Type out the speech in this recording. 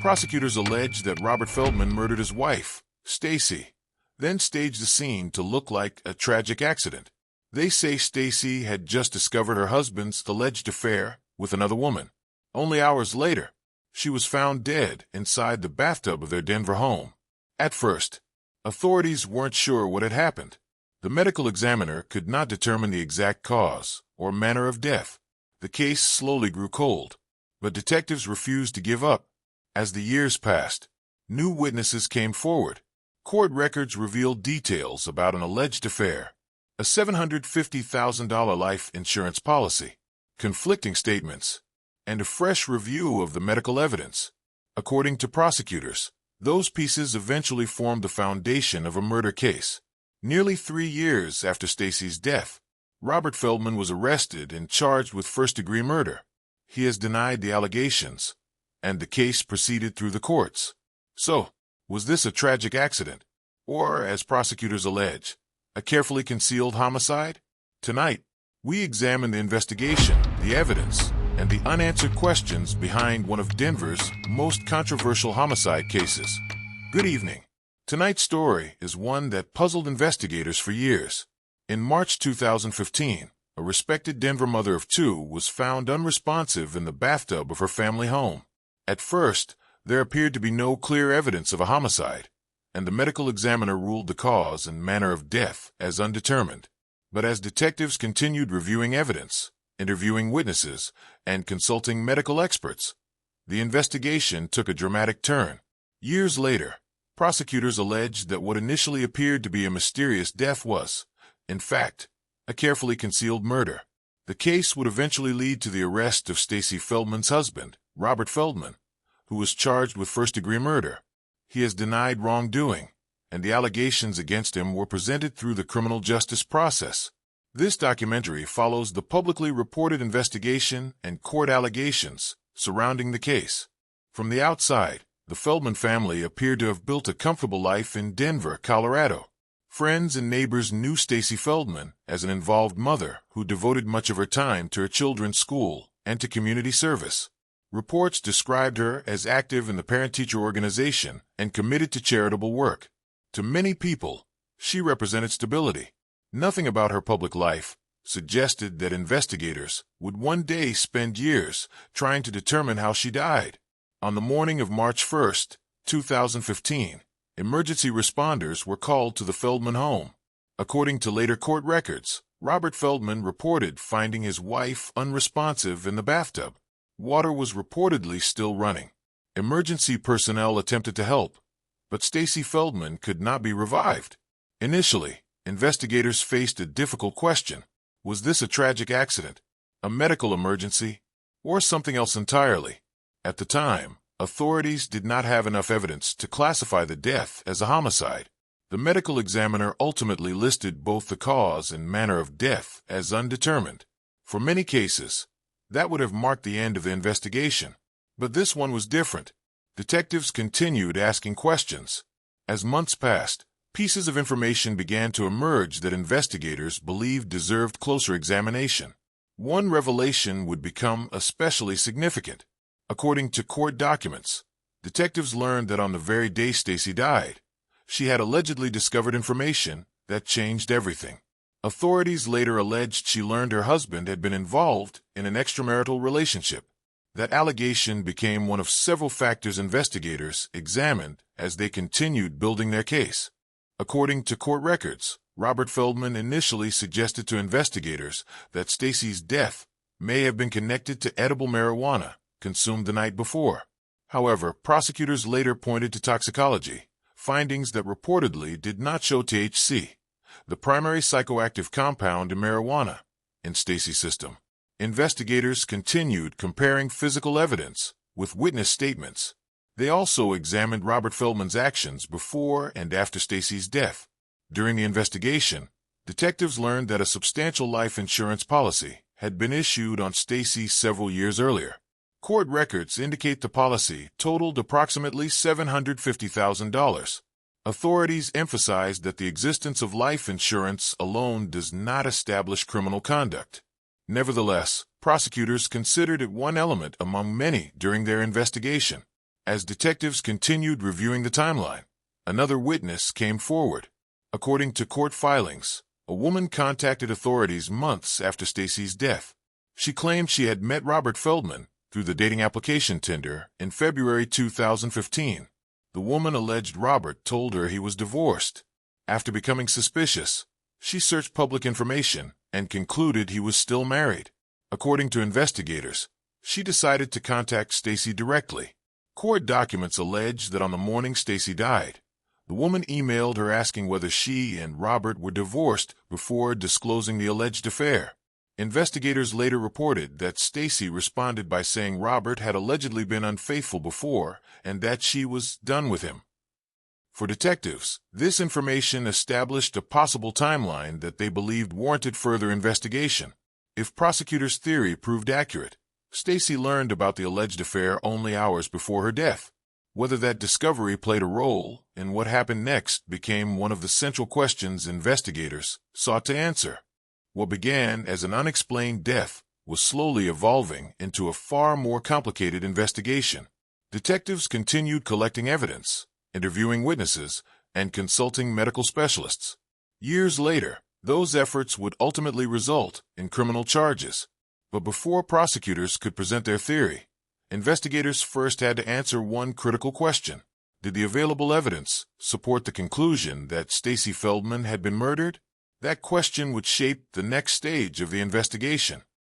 Prosecutors allege that Robert Feldman murdered his wife, Stacy, then staged the scene to look like a tragic accident. They say Stacy had just discovered her husband's alleged affair with another woman. Only hours later, she was found dead inside the bathtub of their Denver home. At first, authorities weren't sure what had happened. The medical examiner could not determine the exact cause or manner of death. The case slowly grew cold, but detectives refused to give up. As the years passed, new witnesses came forward. Court records revealed details about an alleged affair, a $750,000 life insurance policy, conflicting statements, and a fresh review of the medical evidence. According to prosecutors, those pieces eventually formed the foundation of a murder case. Nearly 3 years after Stacy's death, Robert Feldman was arrested and charged with first-degree murder. He has denied the allegations, and the case proceeded through the courts. So, was this a tragic accident? Or, as prosecutors allege, a carefully concealed homicide? Tonight, we examine the investigation, the evidence, and the unanswered questions behind one of Denver's most controversial homicide cases. Good evening. Tonight's story is one that puzzled investigators for years. In March 2015, a respected Denver mother of two was found unresponsive in the bathtub of her family home. At first, there appeared to be no clear evidence of a homicide, and the medical examiner ruled the cause and manner of death as undetermined. But as detectives continued reviewing evidence, interviewing witnesses, and consulting medical experts, the investigation took a dramatic turn. Years later, prosecutors alleged that what initially appeared to be a mysterious death was, in fact, a carefully concealed murder. The case would eventually lead to the arrest of Stacy Feldman's husband, Robert Feldman, who was charged with first-degree murder. He has denied wrongdoing, and the allegations against him were presented through the criminal justice process. This documentary follows the publicly reported investigation and court allegations surrounding the case. From the outside, the Feldman family appeared to have built a comfortable life in Denver, Colorado. Friends and neighbors knew Stacy Feldman as an involved mother who devoted much of her time to her children's school and to community service. Reports described her as active in the parent-teacher organization and committed to charitable work. To many people, she represented stability. Nothing about her public life suggested that investigators would one day spend years trying to determine how she died. On the morning of March 1, 2015, emergency responders were called to the Feldman home. According to later court records, Robert Feldman reported finding his wife unresponsive in the bathtub. Water was reportedly still running. Emergency personnel attempted to help, but Stacy Feldman could not be revived. Initially, investigators faced a difficult question. Was this a tragic accident, a medical emergency, or something else entirely? At the time, authorities did not have enough evidence to classify the death as a homicide. The medical examiner ultimately listed both the cause and manner of death as undetermined. For many cases, that would have marked the end of the investigation. But this one was different. Detectives continued asking questions. As months passed, pieces of information began to emerge that investigators believed deserved closer examination. One revelation would become especially significant. According to court documents, detectives learned that on the very day Stacy died, she had allegedly discovered information that changed everything. Authorities later alleged she learned her husband had been involved in an extramarital relationship. That allegation became one of several factors investigators examined as they continued building their case. According to court records, Robert Feldman initially suggested to investigators that Stacy's death may have been connected to edible marijuana consumed the night before. However, prosecutors later pointed to toxicology, findings that reportedly did not show THC, the primary psychoactive compound in marijuana, in Stacy's system. Investigators continued comparing physical evidence with witness statements. They also examined Robert Feldman's actions before and after Stacy's death. During the investigation, detectives learned that a substantial life insurance policy had been issued on Stacy several years earlier. Court records indicate the policy totaled approximately $750,000. Authorities emphasized that the existence of life insurance alone does not establish criminal conduct. Nevertheless, prosecutors considered it one element among many during their investigation. As detectives continued reviewing the timeline, another witness came forward. According to court filings, a woman contacted authorities months after Stacy's death. She claimed she had met Robert Feldman through the dating application Tinder in February 2015. The woman alleged Robert told her he was divorced. After becoming suspicious, she searched public information and concluded he was still married. According to investigators, she decided to contact Stacy directly. Court documents allege that on the morning Stacy died, the woman emailed her asking whether she and Robert were divorced before disclosing the alleged affair. Investigators later reported that Stacy responded by saying Robert had allegedly been unfaithful before and that she was done with him. For detectives, this information established a possible timeline that they believed warranted further investigation. If prosecutors' theory proved accurate, Stacy learned about the alleged affair only hours before her death. Whether that discovery played a role in what happened next became one of the central questions investigators sought to answer. What began as an unexplained death was slowly evolving into a far more complicated investigation. Detectives continued collecting evidence, interviewing witnesses, and consulting medical specialists. Years later, those efforts would ultimately result in criminal charges. But before prosecutors could present their theory, investigators first had to answer one critical question. Did the available evidence support the conclusion that Stacy Feldman had been murdered? That question would shape the next stage of the investigation.